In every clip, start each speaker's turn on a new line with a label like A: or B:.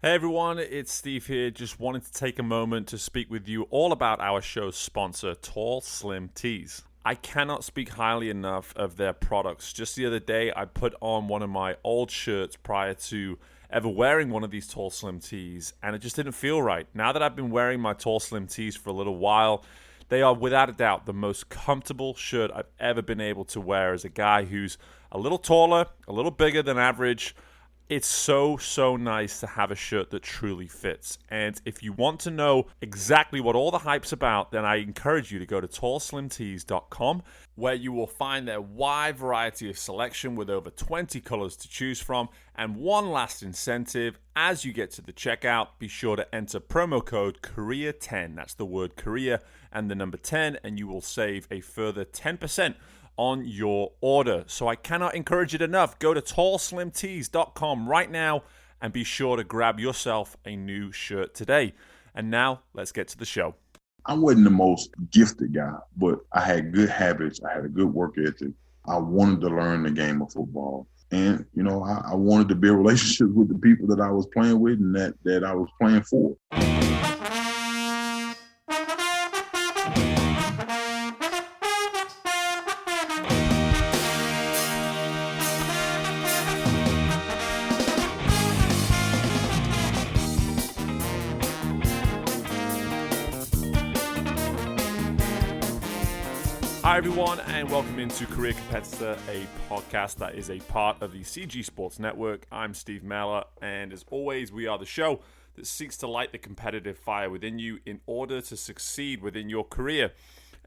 A: Hey everyone, it's Steve here. Just wanted to take a moment to speak with you all about our show's sponsor, Tall Slim Tees. I cannot speak highly enough of their products. Just the other day, I put on one of my old shirts prior to ever wearing one of these Tall Slim Tees, and it just didn't feel right. Now that I've been wearing my Tall Slim Tees for a little while, they are without a doubt the most comfortable shirt I've ever been able to wear as a guy who's a little taller, a little bigger than average. It's so nice to have a shirt that truly fits. And if you want to know exactly what all the hype's about, then I encourage you to go to tallslimtees.com, where you will find their wide variety of selection with over 20 colors to choose from. And one last incentive, as you get to the checkout, be sure to enter promo code KOREA10. That's the word Korea and the number 10, and you will save a further 10% on your order. So I cannot encourage it enough. Go to tallslimtees.com right now and be sure to grab yourself a new shirt today. And now let's get to the show.
B: I wasn't the most gifted guy, but I had good habits. I had a good work ethic. I wanted to learn the game of football. And, I wanted to build relationships with the people that I was playing with and that I was playing for.
A: Hi everyone, and welcome into Career Competitor, a podcast that is a part of the CG Sports Network. I'm Steve Meller, and as always, we are the show that seeks to light the competitive fire within you in order to succeed within your career.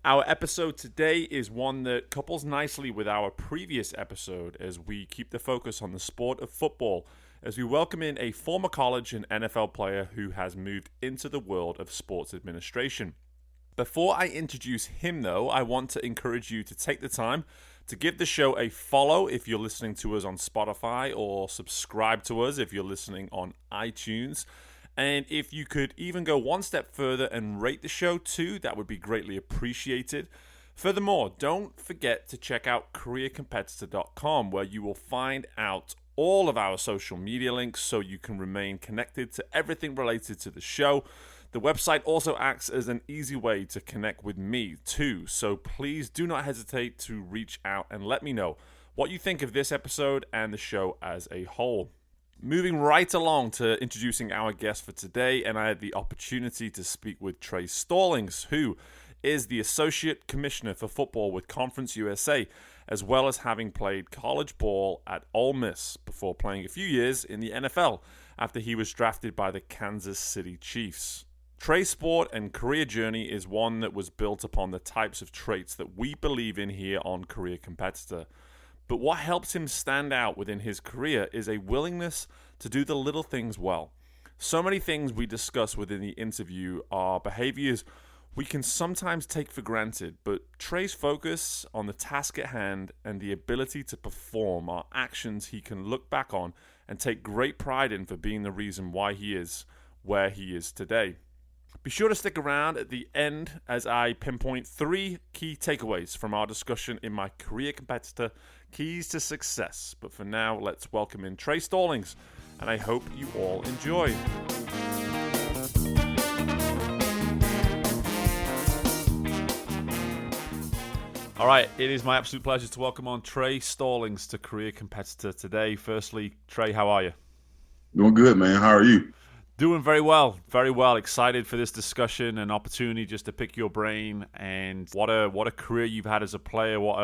A: Our episode today is one that couples nicely with our previous episode as we keep the focus on the sport of football, as we welcome in a former college and NFL player who has moved into the world of sports administration. Before I introduce him, though, I want to encourage you to take the time to give the show a follow if you're listening to us on Spotify, or subscribe to us if you're listening on iTunes. And if you could even go one step further and rate the show too, that would be greatly appreciated. Furthermore, don't forget to check out careercompetitor.com, where you will find out all of our social media links so you can remain connected to everything related to the show. The website also acts as an easy way to connect with me too, so please do not hesitate to reach out and let me know what you think of this episode and the show as a whole. Moving right along to introducing our guest for today, and I had the opportunity to speak with Tre Stallings, who is the Associate Commissioner for Football with Conference USA, as well as having played college ball at Ole Miss before playing a few years in the NFL after he was drafted by the Kansas City Chiefs. Tre's sport and career journey is one that was built upon the types of traits that we believe in here on Career Competitor. But what helps him stand out within his career is a willingness to do the little things well. So many things we discuss within the interview are behaviors we can sometimes take for granted, but Tre's focus on the task at hand and the ability to perform are actions he can look back on and take great pride in for being the reason why he is where he is today. Be sure to stick around at the end as I pinpoint 3 key takeaways from our discussion in my Career Competitor Keys to Success. But for now, let's welcome in Tre Stallings, and I hope you all enjoy. All right, it is my absolute pleasure to welcome on Tre Stallings to Career Competitor today. Firstly, Tre, how are you?
B: Doing good, man. How are you?
A: Doing very well, very well. Excited for this discussion and opportunity just to pick your brain, and what a career you've had as a player, what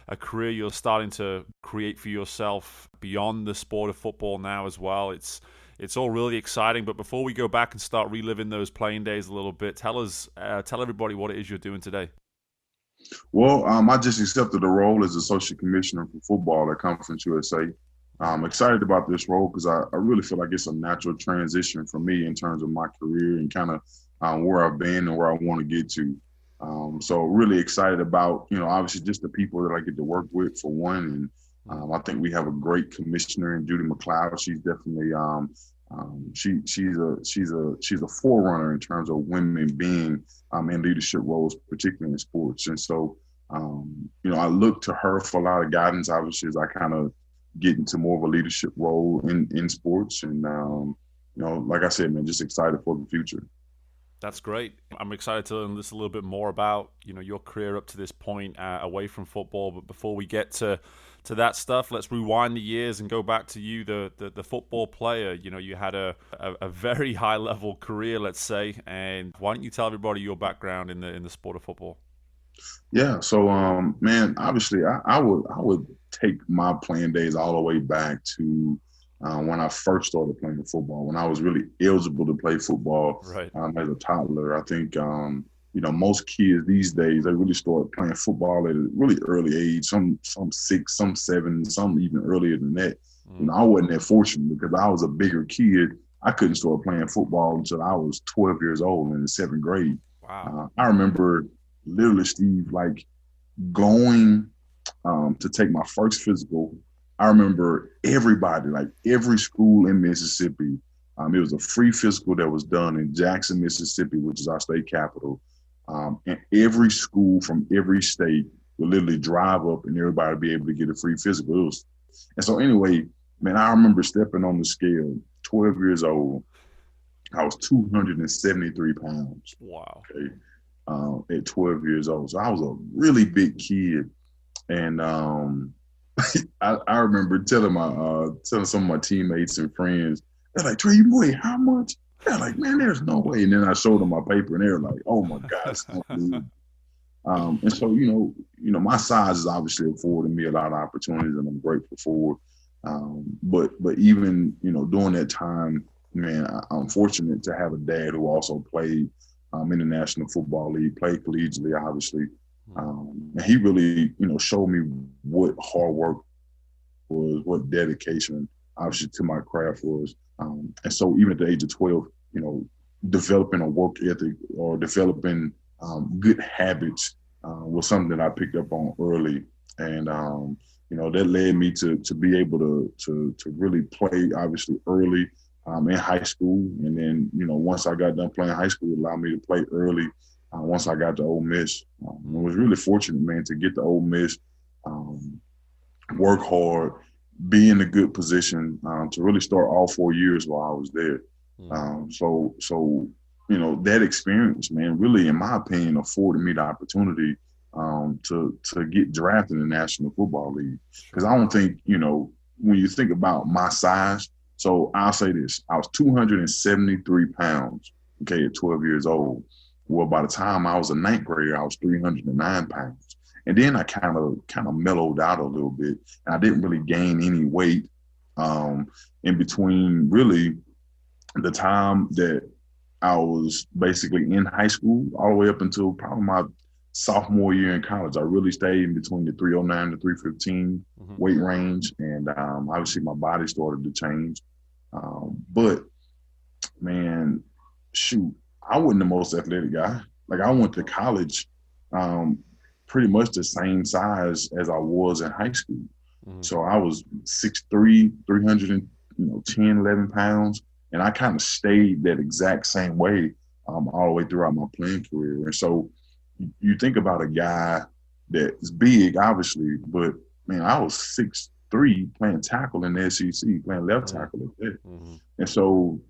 A: a career you're starting to create for yourself beyond the sport of football now as well. It's all really exciting. But before we go back and start reliving those playing days a little bit, tell everybody what it is you're doing today.
B: Well, I just accepted a role as Associate Commissioner for Football at Conference USA. I'm excited about this role because I really feel like it's a natural transition for me in terms of my career and kind of where I've been and where I want to get to. So really excited about, obviously just the people that I get to work with for one. And I think we have a great commissioner in Judy McLeod. She's definitely she's a forerunner in terms of women being in leadership roles, particularly in sports. And so, I look to her for a lot of guidance, obviously, as I kind of get into more of a leadership role in sports. And, like I said, man, just excited for the future.
A: That's great. I'm excited to learn this a little bit more about your career up to this point away from football. But before we get to that stuff, let's rewind the years and go back to you, the football player. You had a very high level career, let's say. And why don't you tell everybody your background in the sport of football?
B: Yeah. So, man, obviously, I would take my playing days all the way back to when I first started playing football. When I was really eligible to play football
A: Right.
B: as a toddler. I think most kids these days they really start playing football at a really early age. Some 6, some 7, some even earlier than that. I wasn't that fortunate because I was a bigger kid. I couldn't start playing football until I was 12 years old in the 7th grade.
A: Wow.
B: I remember literally, Steve, like going to take my first physical. I remember everybody, like every school in Mississippi. It was a free physical that was done in Jackson, Mississippi, which is our state capital. And every school from every state would literally drive up and everybody would be able to get a free physical. And so anyway, man, I remember stepping on the scale, 12 years old. I was 273 pounds.
A: Wow.
B: Okay. At 12 years old. So I was a really big kid. And I remember telling some of my teammates and friends, they're like, Trey, you weigh how much? They're like, man, there's no way. And then I showed them my paper and they're like, oh my God, it's unbelievable. And so, my size has obviously afforded me a lot of opportunities and I'm grateful for it. But even, during that time, man, I'm fortunate to have a dad who also played in the National Football League, played collegiately, obviously. And he really, showed me what hard work was, what dedication, obviously, to my craft was. And so even at the age of 12, developing a work ethic or developing good habits was something that I picked up on early. And, that led me to be able to really play, obviously, early in high school. And then, once I got done playing high school, it allowed me to play early once I got to Ole Miss. I was really fortunate, man, to get to Ole Miss, work hard, be in a good position to really start all 4 years while I was there. So that experience, man, really, in my opinion, afforded me the opportunity to get drafted in the National Football League. Because I don't think, when you think about my size, so I'll say this, I was 273 pounds, okay, at 12 years old. Well, by the time I was a 9th grader, I was 309 pounds. And then I kind of mellowed out a little bit. And I didn't really gain any weight in between really the time that I was basically in high school all the way up until probably my sophomore year in college. I really stayed in between the 309 to 315 weight range. And obviously my body started to change. But, man, shoot, I wasn't the most athletic guy. Like, I went to college pretty much the same size as I was in high school. So I was 6'3", 310, 11 pounds. And I kind of stayed that exact same way all the way throughout my playing career. And so you think about a guy that's big, obviously, but, man, I was 6'3", playing tackle in the SEC, playing left tackle like that. And so,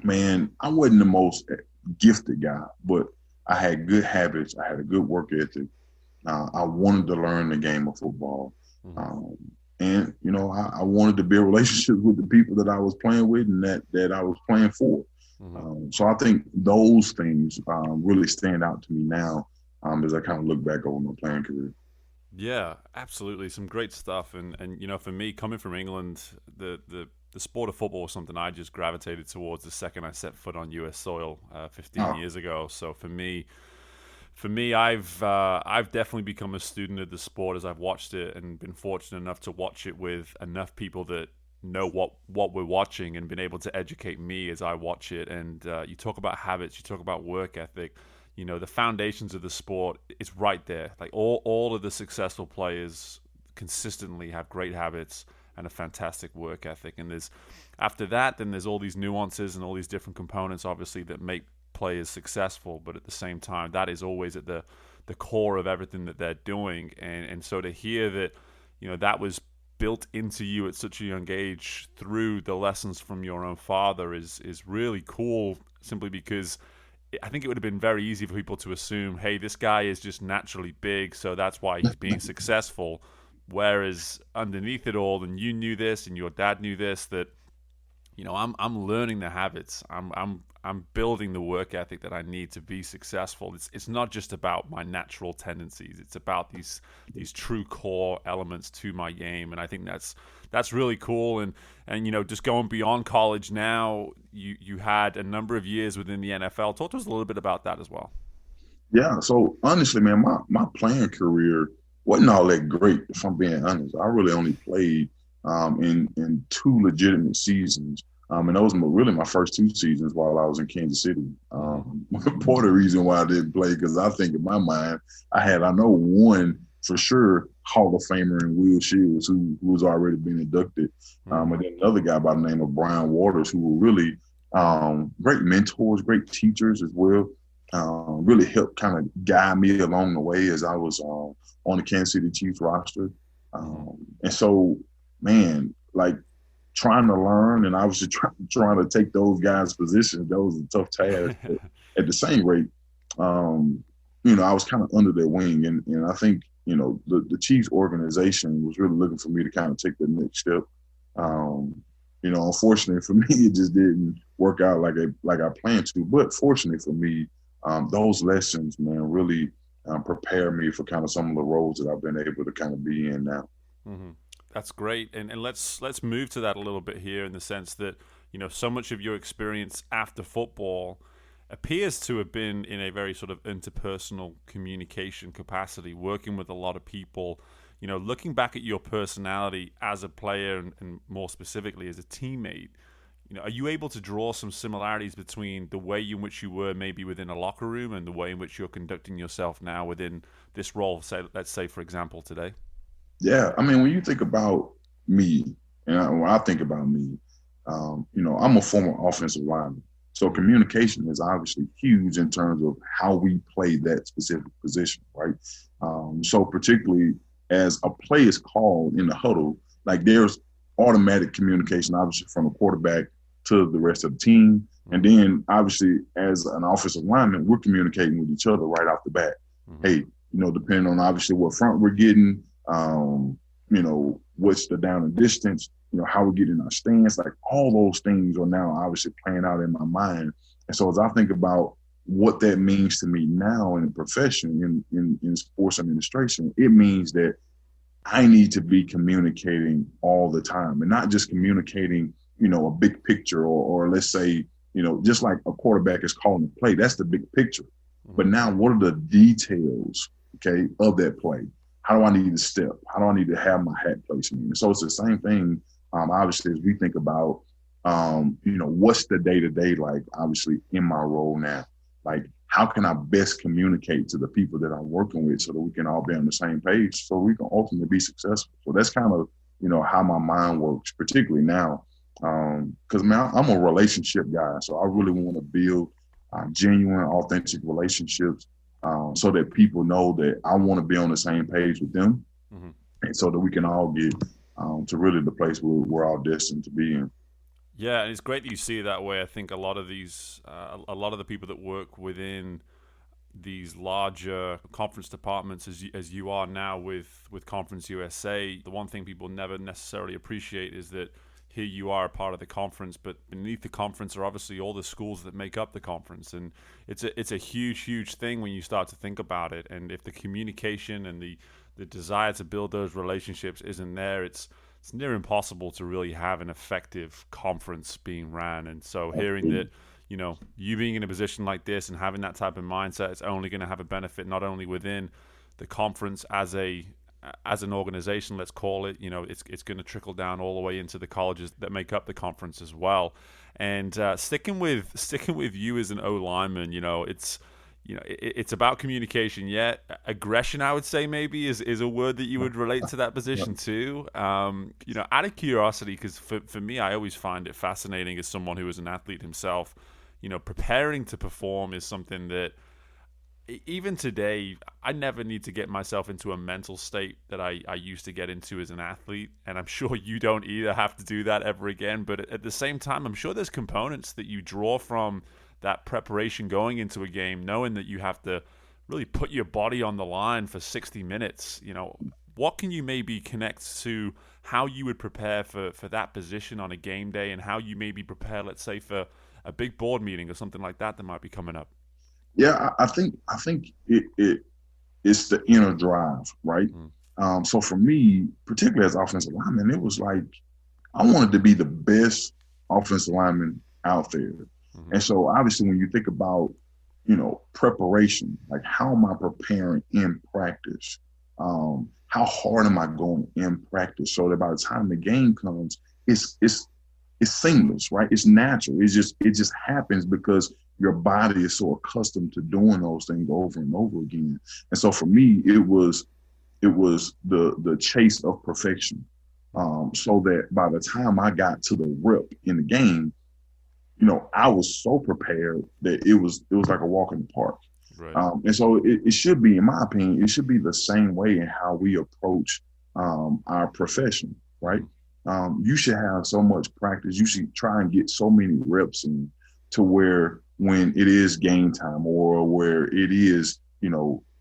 B: man, I wasn't the most gifted guy, but I had good habits. I had a good work ethic. I wanted to learn the game of football. And, I wanted to build relationships with the people that I was playing with and that I was playing for. So I think those things really stand out to me now as I kind of look back over my playing career.
A: Yeah, absolutely. Some great stuff. And for me, coming from England, the sport of football was something I just gravitated towards the second I set foot on U.S. soil 15 years ago. So for me, I've definitely become a student of the sport as I've watched it and been fortunate enough to watch it with enough people that know what we're watching and been able to educate me as I watch it. And you talk about habits, you talk about work ethic. The foundations of the sport, it's right there. Like all of the successful players consistently have great habits and a fantastic work ethic. And after that, then there's all these nuances and all these different components, obviously, that make players successful. But at the same time, that is always at the core of everything that they're doing. And so to hear that, that was built into you at such a young age through the lessons from your own father is really cool, simply because I think it would have been very easy for people to assume, hey, this guy is just naturally big, so that's why he's being successful. Whereas underneath it all, and you knew this, and your dad knew this, that I'm learning the habits. I'm building the work ethic that I need to be successful. It's not just about my natural tendencies. It's about these true core elements to my game, and I think that's really cool. And just going beyond college now, you had a number of years within the NFL. Talk to us a little bit about that as well.
B: Yeah. So honestly, man, my playing career wasn't all that great, if I'm being honest. I really only played in two legitimate seasons. And those were really my first two seasons while I was in Kansas City. Part of the reason why I didn't play, because I think in my mind, I know one for sure Hall of Famer in Will Shields, who was already been inducted. And then another guy by the name of Brian Waters, who were really great mentors, great teachers as well. Really helped kind of guide me along the way as I was on the Kansas City Chiefs roster. And so, man, like, trying to learn and obviously trying to take those guys' positions, that was a tough task. But at the same rate, I was kind of under their wing. And I think, the Chiefs organization was really looking for me to kind of take the next step. Unfortunately for me, it just didn't work out like I planned to. But fortunately for me, those lessons, man, really prepare me for kind of some of the roles that I've been able to kind of be in now.
A: Mm-hmm. That's great, and let's move to that a little bit here, in the sense that so much of your experience after football appears to have been in a very sort of interpersonal communication capacity, working with a lot of people. Looking back at your personality as a player and more specifically as a teammate, are you able to draw some similarities between the way in which you were maybe within a locker room and the way in which you're conducting yourself now within this role? Let's say, for example, today.
B: Yeah, I mean, when you think about me, and when I think about me, I'm a former offensive lineman. So communication is obviously huge in terms of how we play that specific position, right? So particularly as a play is called in the huddle, like, there's automatic communication, obviously, from the quarterback to the rest of the team. And then obviously as an offensive lineman, we're communicating with each other right off the bat. Hey, depending on obviously what front we're getting, what's the down and distance, how we get in our stance, like all those things are now obviously playing out in my mind. And so as I think about what that means to me now in the profession, in sports administration, it means that I need to be communicating all the time, and not just communicating, a big picture or let's say, just like a quarterback is calling a play, that's the big picture. But now what are the details, okay, of that play? How do I need to step? How do I need to have my hat placement? And so it's the same thing, obviously, as we think about, what's the day-to-day like, obviously, in my role now? Like, how can I best communicate to the people that I'm working with so that we can all be on the same page so we can ultimately be successful? So that's kind of, how my mind works, particularly now. Because, man, I'm a relationship guy. So I really want to build genuine, authentic relationships. So that people know that I want to be on the same page with them, and so that we can all get to really the place where we're all destined to be in.
A: Yeah, and it's great that you see it that way. I think a lot of the people that work within these larger conference departments, as you are now with Conference USA, the one thing people never necessarily appreciate is that here you are a part of the conference, but beneath the conference are obviously all the schools that make up the conference. And it's a huge thing when you start to think about it. And if the communication and the desire to build those relationships isn't there, it's near impossible to really have an effective conference being ran. And so hearing that, you being in a position like this and having that type of mindset, it's only going to have a benefit not only within the conference as an organization, let's call it, it's going to trickle down all the way into the colleges that make up the conference as well. And sticking with you as an O lineman, it's about communication. Yet aggression, I would say, maybe is a word that you would relate to that position too. Out of curiosity, because for me, I always find it fascinating as someone who is an athlete himself. Preparing to perform is something that even today, I never need to get myself into a mental state that I used to get into as an athlete. And I'm sure you don't either have to do that ever again. But at the same time, I'm sure there's components that you draw from that preparation going into a game, knowing that you have to really put your body on the line for 60 minutes. What can you maybe connect to how you would prepare for that position on a game day, and how you maybe prepare, let's say, for a big board meeting or something like that might be coming up?
B: Yeah, I think it's the inner drive, right? So for me, particularly as offensive lineman, it was like I wanted to be the best offensive lineman out there.
A: Mm-hmm.
B: And so obviously when you think about, preparation, like how am I preparing in practice? How hard am I going in practice so that by the time the game comes, it's seamless, right? It's natural. It just happens because your body is so accustomed to doing those things over and over again. And so for me, it was the chase of perfection. So that by the time I got to the rep in the game, I was so prepared that it was like a walk in the park.
A: Right.
B: And so it should be, in my opinion, it should be the same way in how we approach our profession, right? You should have so much practice. You should try and get so many reps in to where when it is game time or where it is,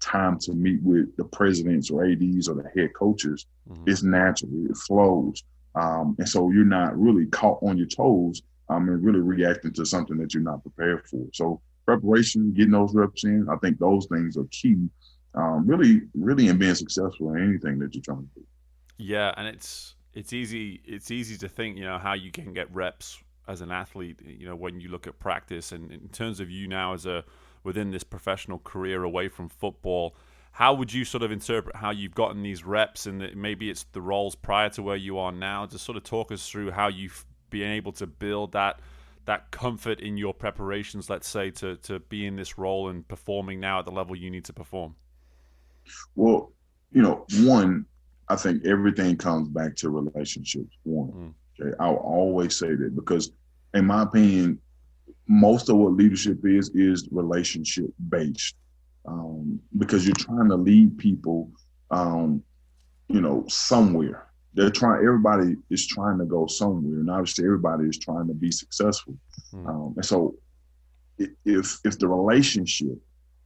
B: time to meet with the presidents or ADs or the head coaches, it's natural, it flows. And so you're not really caught on your toes and really reacting to something that you're not prepared for. So preparation, getting those reps in, I think those things are key, really in being successful in anything that you're trying to do.
A: Yeah, and it's easy to think, how you can get reps as an athlete, when you look at practice. And in terms of you now within this professional career away from football, how would you sort of interpret how you've gotten these reps, and maybe it's the roles prior to where you are now? Just sort of talk us through how you've been able to build that comfort in your preparations, let's say, to be in this role and performing now at the level you need to perform.
B: Well, one, I think everything comes back to relationships. One, okay, I'll always say that because, in my opinion, most of what leadership is relationship based, because you're trying to lead people, somewhere. Everybody is trying to go somewhere, and obviously everybody is trying to be successful. And so, if the relationship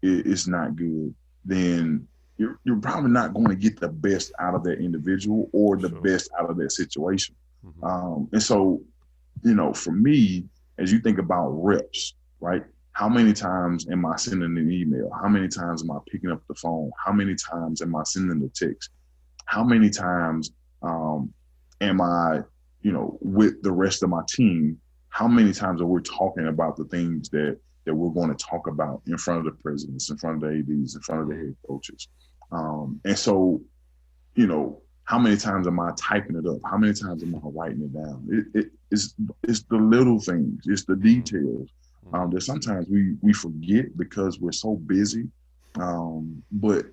B: is not good, then you're probably not going to get the best out of that individual or the best out of that situation. And so, for me, as you think about reps, right? How many times am I sending an email? How many times am I picking up the phone? How many times am I sending the text? How many times am I, with the rest of my team? How many times are we talking about the things that we're going to talk about in front of the presidents, in front of the ADs, in front of the head coaches? And so, how many times am I typing it up? How many times am I writing it down? It's the little things, it's the details that sometimes we forget because we're so busy. But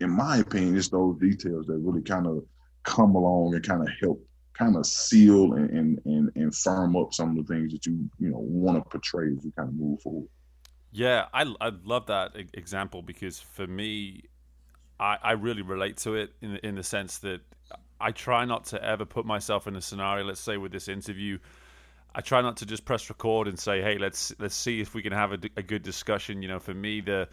B: in my opinion, it's those details that really kind of come along and kind of help kind of seal and firm up some of the things that you want to portray as you kind of move forward.
A: Yeah, I love that example because for me, I really relate to it in the sense that I try not to ever put myself in a scenario, let's say with this interview, I try not to just press record and say, hey, let's see if we can have a good discussion. For me, the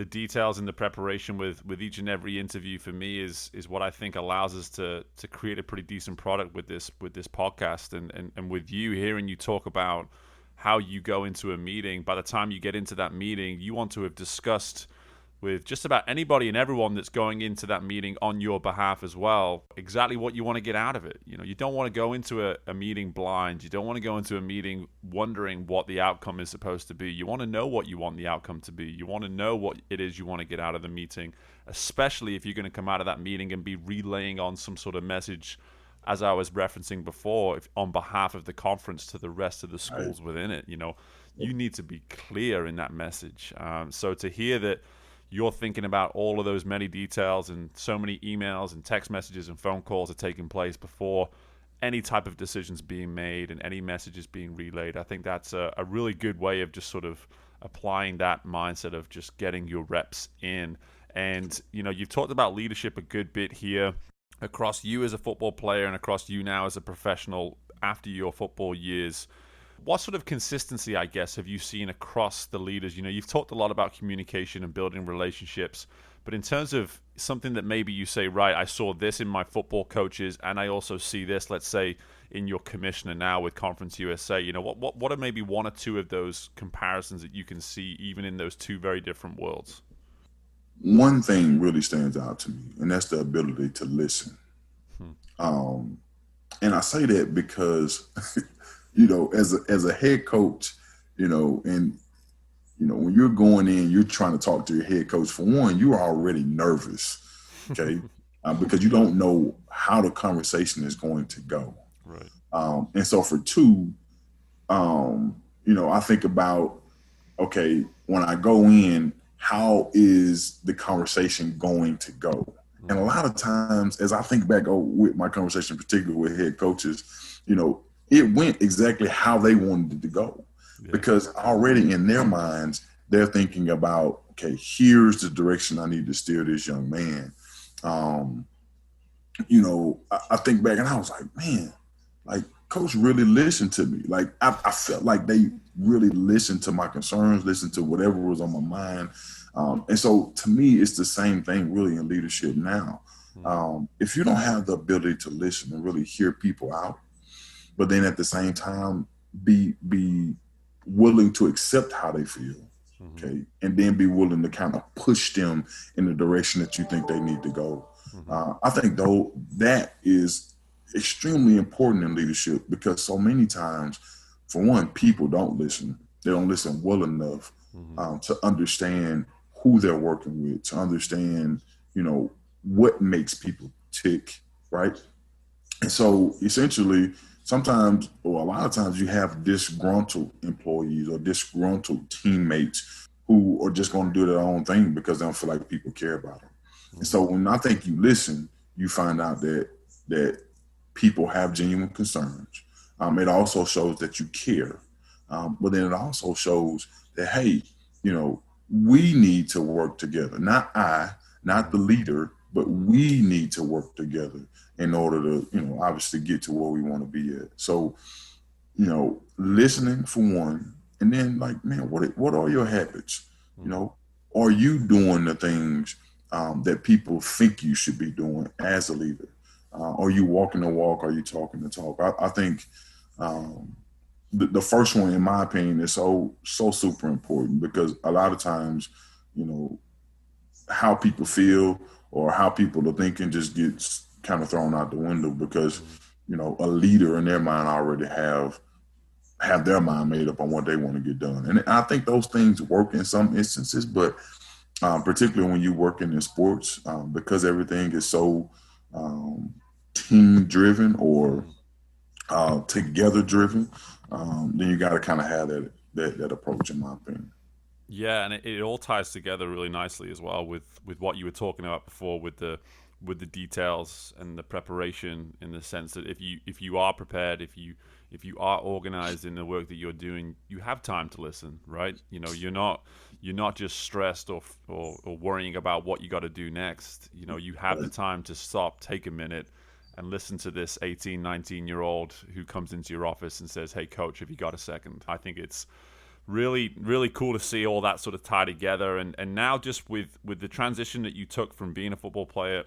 A: details and the preparation with each and every interview for me is what I think allows us to create a pretty decent product with this podcast. And with you, hearing you talk about how you go into a meeting, by the time you get into that meeting, you want to have discussed with just about anybody and everyone that's going into that meeting on your behalf as well, exactly what you want to get out of it. You don't want to go into a meeting blind. You don't want to go into a meeting wondering what the outcome is supposed to be. You want to know what you want the outcome to be. You want to know what it is you want to get out of the meeting, especially if you're going to come out of that meeting and be relaying on some sort of message, as I was referencing before, on behalf of the conference to the rest of the schools within it. You need to be clear in that message. So to hear that you're thinking about all of those many details and so many emails and text messages and phone calls are taking place before any type of decisions being made and any messages being relayed, I think that's a really good way of just sort of applying that mindset of just getting your reps in. And, you've talked about leadership a good bit here across you as a football player and across you now as a professional after your football years. What sort of consistency, I guess, have you seen across the leaders? You've talked a lot about communication and building relationships, but in terms of something that maybe you say, right, I saw this in my football coaches, and I also see this, let's say, in your commissioner now with Conference USA, what are maybe one or two of those comparisons that you can see even in those two very different worlds?
B: One thing really stands out to me, and that's the ability to listen. And I say that because, as a head coach, and when you're going in, you're trying to talk to your head coach. For one, you're already nervous, okay, because you don't know how the conversation is going to go.
A: Right.
B: And so for two, I think about, okay, when I go in, how is the conversation going to go? And a lot of times, as I think back with my conversation, particularly with head coaches, it went exactly how they wanted it to go. Yeah. Because already in their minds, they're thinking about, okay, here's the direction I need to steer this young man. I think back and I was like, man, like coach really listened to me. Like I felt like they really listened to my concerns, listened to whatever was on my mind. And so to me, it's the same thing really in leadership now. If you don't have the ability to listen and really hear people out, but then at the same time, be willing to accept how they feel, okay, and then be willing to kind of push them in the direction that you think they need to go. I think though that is extremely important in leadership because so many times, for one, people don't listen. They don't listen well enough to understand who they're working with, to understand, what makes people tick, right? And so essentially, sometimes, or a lot of times, you have disgruntled employees or disgruntled teammates who are just going to do their own thing because they don't feel like people care about them. And so when I think you listen, you find out that people have genuine concerns. It also shows that you care. But then it also shows that, hey, we need to work together. Not the leader, but we need to work together in order to, obviously get to where we want to be at. So, listening for one, and then like, man, what are your habits? Are you doing the things that people think you should be doing as a leader? Are you walking the walk? Are you talking the talk? I think the first one, in my opinion, is so super important because a lot of times, how people feel or how people are thinking just gets kind of thrown out the window because, a leader in their mind already have their mind made up on what they want to get done. And I think those things work in some instances, but particularly when you work in sports, because everything is so team driven or together driven, then you got to kind of have that approach, in my opinion.
A: Yeah, and it all ties together really nicely as well with what you were talking about before with the details and the preparation, in the sense that if you are prepared, if you are organized in the work that you're doing, you have time to listen, right? You're not just stressed or worrying about what you got to do next. You have the time to stop, take a minute, and listen to this 18, 19-year-old who comes into your office and says, hey, coach, have you got a second? I think it's really, really cool to see all that sort of tie together. And now just with the transition that you took from being a football player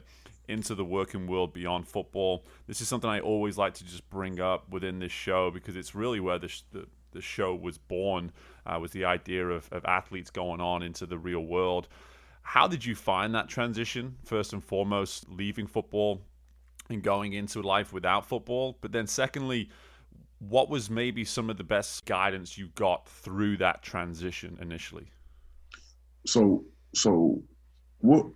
A: into the working world beyond football, this is something I always like to just bring up within this show because it's really where the show was born, was the idea of athletes going on into the real world. How did you find that transition, first and foremost, leaving football and going into life without football? But then secondly, what was maybe some of the best guidance you got through that transition initially?
B: So what,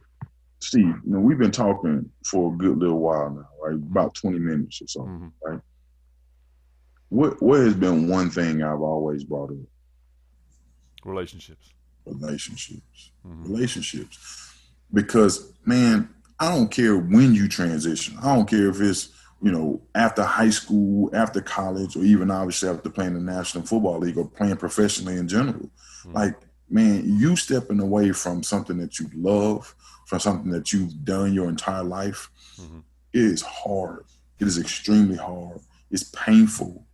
B: Steve, we've been talking for a good little while now, right? About 20 minutes or so, right? What has been one thing I've always brought up?
A: Relationships.
B: Relationships. Because, man, I don't care when you transition. I don't care if it's, after high school, after college, or even obviously after playing the National Football League or playing professionally in general. Like, man, you stepping away from something that you love, from something that you've done your entire life,
A: Mm-hmm.
B: it is hard. It is extremely hard. It's painful,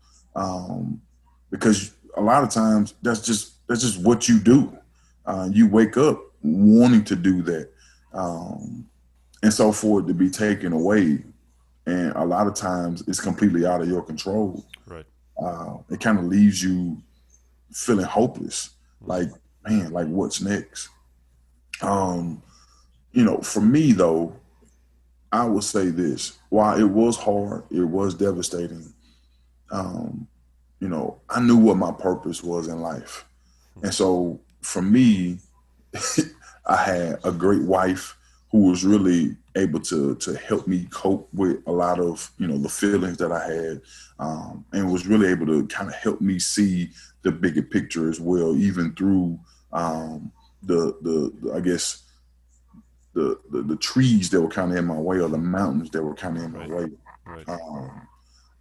B: because a lot of times that's just what you do. You wake up wanting to do that, um, and so for it to be taken away, and a lot of times it's completely out of your control.
A: Right.
B: It kind of leaves you feeling hopeless.
A: Mm-hmm.
B: Like, man, like what's next? Um, for me though, I would say this: while it was hard, it was devastating. Um, I knew what my purpose was in life. And so for me, I had a great wife who was really able to help me cope with a lot of, the feelings that I had, and was really able to kind of help me see the bigger picture as well, even through the I guess the trees that were kind of in my way, or the mountains that were kind of in my
A: Right.
B: way.
A: Right.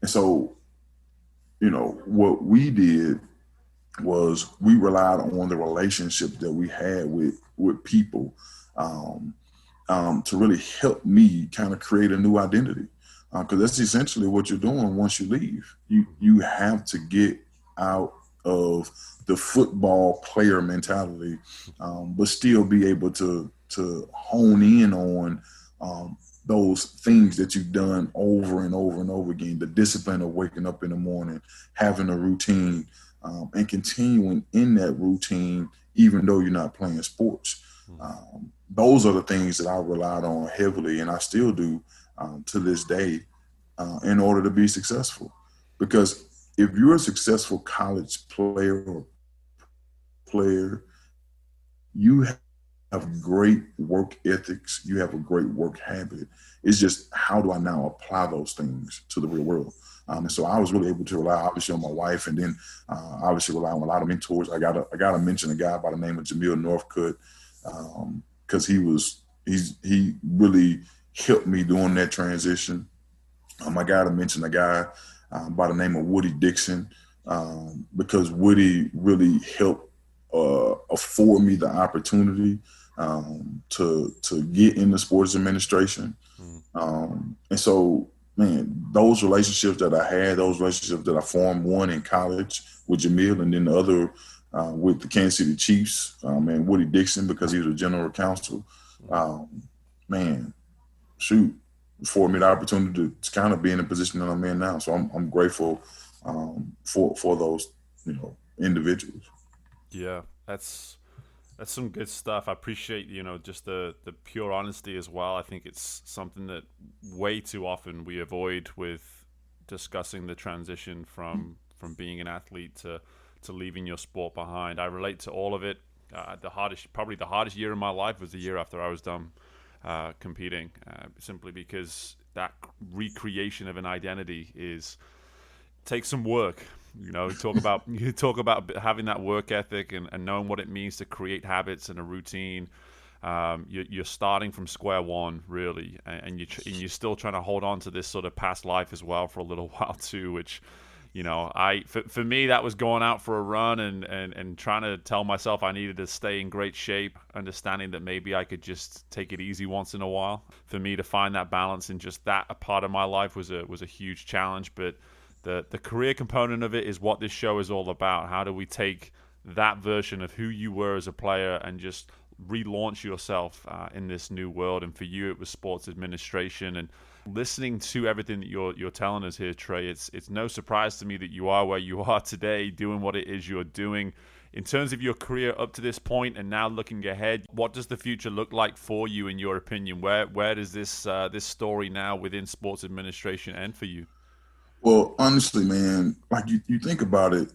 B: And so, what we did was we relied on the relationships that we had with people, um, to really help me kind of create a new identity, because that's essentially what you're doing once you leave. You have to get out of the football player mentality, but still be able to hone in on those things that you've done over and over and over again. The discipline of waking up in the morning, having a routine, and continuing in that routine, even though you're not playing sports. Those are the things that I relied on heavily, and I still do to this day, in order to be successful. Because if you're a successful college player or player, you have great work ethics, you have a great work habit. It's just, how do I now apply those things to the real world? And so I was really able to rely, obviously, on my wife, and then obviously rely on a lot of mentors. I gotta mention a guy by the name of Jamil Northcutt, because he really helped me during that transition. I got to mention a guy by the name of Woody Dixon, because Woody really helped afford me the opportunity to get into sports administration. And so, man, those relationships that I had, those relationships that I formed, one in college with Jamil, and then the other with the Kansas City Chiefs, and Woody Dixon, because he was a general counsel. Man, shoot, afforded me the opportunity to kind of be in the position that I'm in now. So I'm grateful for those, individuals.
A: Yeah, that's some good stuff. I appreciate, just the pure honesty as well. I think it's something that way too often we avoid with discussing the transition from being an athlete to leaving your sport behind. I relate to all of it. Probably the hardest year of my life was the year after I was done competing, simply because that recreation of an identity takes some work. You talk about having that work ethic and knowing what it means to create habits and a routine. You're starting from square one, really, and you're still trying to hold on to this sort of past life as well for a little while too, which, for me, that was going out for a run and trying to tell myself I needed to stay in great shape, understanding that maybe I could just take it easy once in a while. For me to find that balance in just that a part of my life was a huge challenge, but the career component of it is what this show is all about. How do we take that version of who you were as a player and just relaunch yourself in this new world? And for you, it was sports administration. And listening to everything that you're telling us here, Tre, it's no surprise to me that you are where you are today, doing what it is you're doing. In terms of your career up to this point and now looking ahead, what does the future look like for you, in your opinion? Where does this story now within sports administration end for you?
B: Well, honestly, man, like you think about it,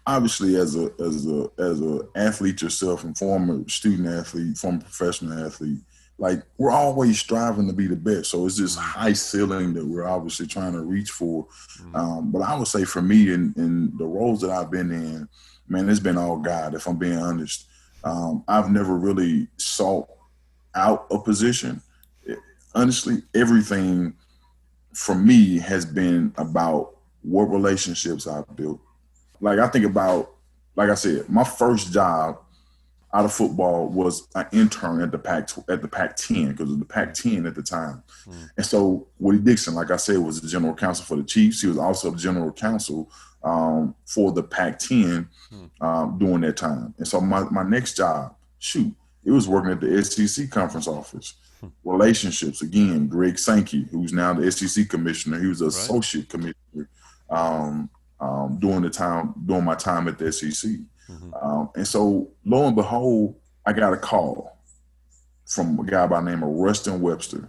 B: obviously as a athlete yourself, and former student athlete, former professional athlete, like, we're always striving to be the best. So it's this high ceiling that we're obviously trying to reach for. But I would say for me, in the roles that I've been in, man, it's been all God, if I'm being honest. I've never really sought out a position. Honestly, everything for me has been about what relationships I've built. Like, I think about, like I said, my first job, out of football was an intern at the Pac-10 because it was the Pac-10 at the time. And so Woody Dixon, like I said, was the general counsel for the Chiefs. He was also the general counsel for the Pac-10 during that time. And so my next job, it was working at the SEC conference office. Relationships, again, Greg Sankey, who's now the SEC commissioner. He was the associate commissioner during my time at the SEC. And so, lo and behold, I got a call from a guy by the name of Rustin Webster,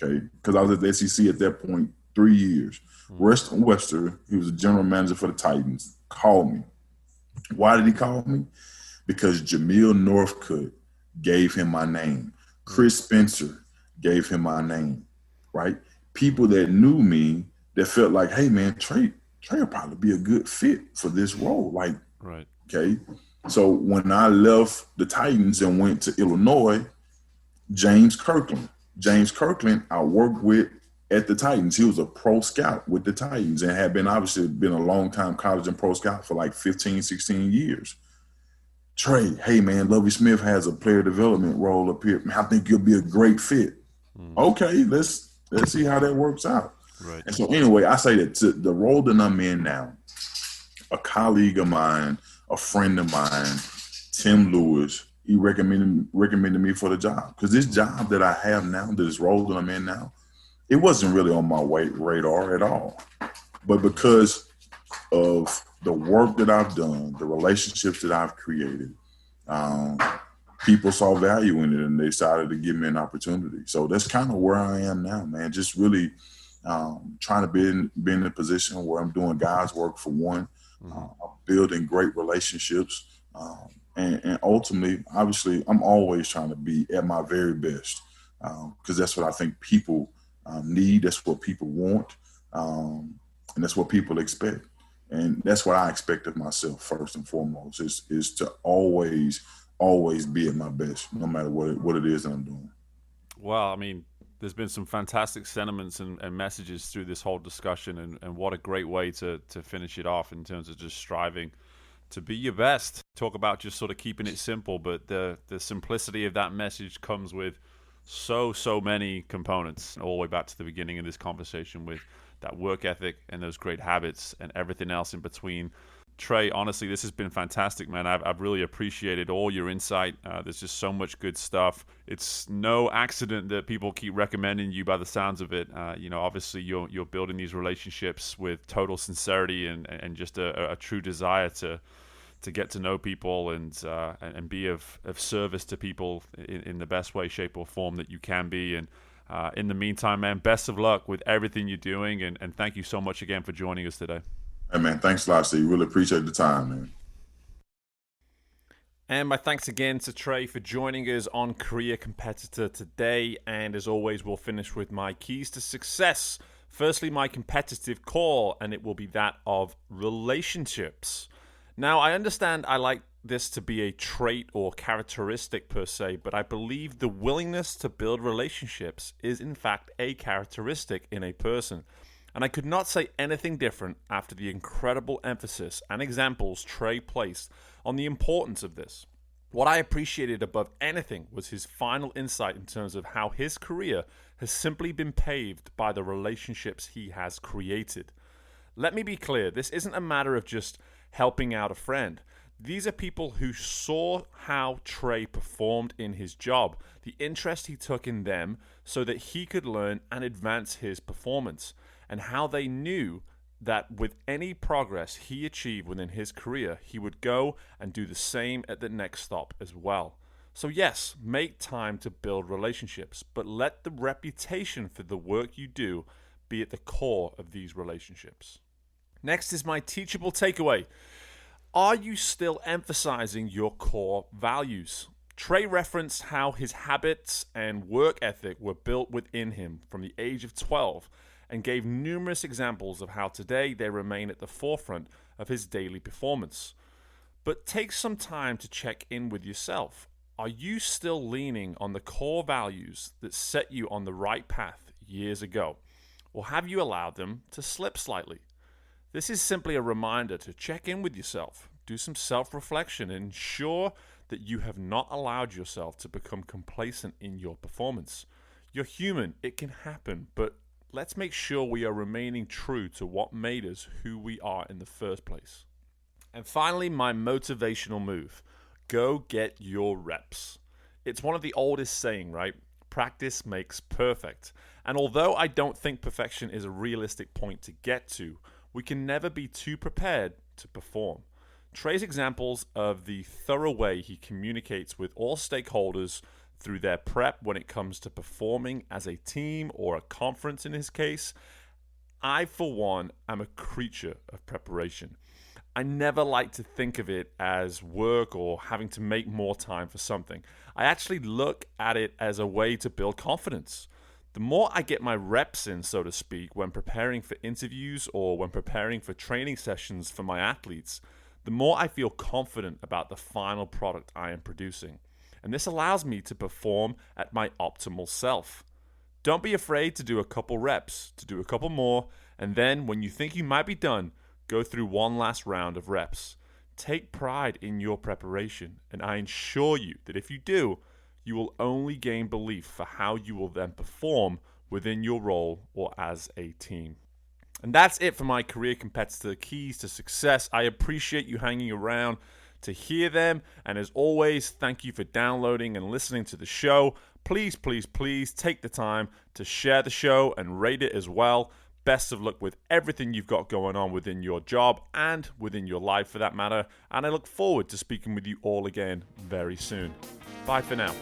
B: okay? Because I was at the SEC at that point 3 years. Rustin Webster, he was the general manager for the Titans, called me. Why did he call me? Because Jamil Northcutt gave him my name. Chris Spencer gave him my name, right? People that knew me that felt like, hey, man, Tre will probably be a good fit for this role. Like,
A: right.
B: Okay. So when I left the Titans and went to Illinois, James Kirkland, I worked with at the Titans. He was a pro scout with the Titans and had been a long time college and pro scout for like 15, 16 years. Tre, hey man, Lovie Smith has a player development role up here. I think you'll be a great fit. Okay, let's see how that works out.
A: Right.
B: And so anyway, I say that the role that I'm in now, a colleague of mine, a friend of mine, Tim Lewis, he recommended me for the job. Because this job that I have now, this role that I'm in now, it wasn't really on my radar at all. But because of the work that I've done, the relationships that I've created, people saw value in it and they decided to give me an opportunity. So that's kind of where I am now, man. Just really trying to be in a position where I'm doing God's work for one, building great relationships, and ultimately, obviously, I'm always trying to be at my very best because that's what I think people need. That's what people want, and that's what people expect. And that's what I expect of myself first and foremost is to always be at my best, no matter what it is that I'm doing.
A: Well, I mean, there's been some fantastic sentiments and messages through this whole discussion, and what a great way to finish it off in terms of just striving to be your best. Talk about just sort of keeping it simple, but the simplicity of that message comes with so many components, all the way back to the beginning of this conversation with that work ethic and those great habits and everything else in between. Tre, honestly, this has been fantastic, man. I've really appreciated all your insight. There's just so much good stuff. It's no accident that people keep recommending you by the sounds of it. Obviously you're building these relationships with total sincerity and just a true desire to get to know people and be of service to people in the best way, shape, or form that you can be. And in the meantime, man, best of luck with everything you're doing. And thank you so much again for joining us today.
B: Hey, man, thanks a lot, Steve. Really appreciate the time, man.
A: And my thanks again to Tre for joining us on Career Competitor today. And as always, we'll finish with my keys to success. Firstly, my competitive core, and it will be that of relationships. Now, I understand I like this to be a trait or characteristic per se, but I believe the willingness to build relationships is in fact a characteristic in a person. And I could not say anything different after the incredible emphasis and examples Tre placed on the importance of this. What I appreciated above anything was his final insight in terms of how his career has simply been paved by the relationships he has created. Let me be clear, this isn't a matter of just helping out a friend. These are people who saw how Tre performed in his job, the interest he took in them so that he could learn and advance his performance, and how they knew that with any progress he achieved within his career, he would go and do the same at the next stop as well. So yes, make time to build relationships, but let the reputation for the work you do be at the core of these relationships. Next is my teachable takeaway. Are you still emphasizing your core values? Tre referenced how his habits and work ethic were built within him from the age of 12 and gave numerous examples of how today they remain at the forefront of his daily performance. But take some time to check in with yourself. Are you still leaning on the core values that set you on the right path years ago? Or have you allowed them to slip slightly? This is simply a reminder to check in with yourself, do some self-reflection and ensure that you have not allowed yourself to become complacent in your performance. You're human, it can happen, but let's make sure we are remaining true to what made us who we are in the first place. And finally, my motivational move. Go get your reps. It's one of the oldest saying, right? Practice makes perfect. And although I don't think perfection is a realistic point to get to, we can never be too prepared to perform. Tre's examples of the thorough way he communicates with all stakeholders through their prep when it comes to performing as a team or a conference in his case, I, for one, am a creature of preparation. I never like to think of it as work or having to make more time for something. I actually look at it as a way to build confidence. The more I get my reps in, so to speak, when preparing for interviews or when preparing for training sessions for my athletes, the more I feel confident about the final product I am producing. And this allows me to perform at my optimal self. Don't be afraid to do a couple reps, to do a couple more, and then when you think you might be done, go through one last round of reps. Take pride in your preparation, and I assure you that if you do, you will only gain belief for how you will then perform within your role or as a team. And that's it for my career competitor keys to success. I appreciate you hanging around to hear them, and as always, thank you for downloading and listening to the show. Please, please, please take the time to share the show and rate it as well. Best of luck with everything you've got going on within your job and within your life for that matter. And I look forward to speaking with you all again very soon. Bye for now.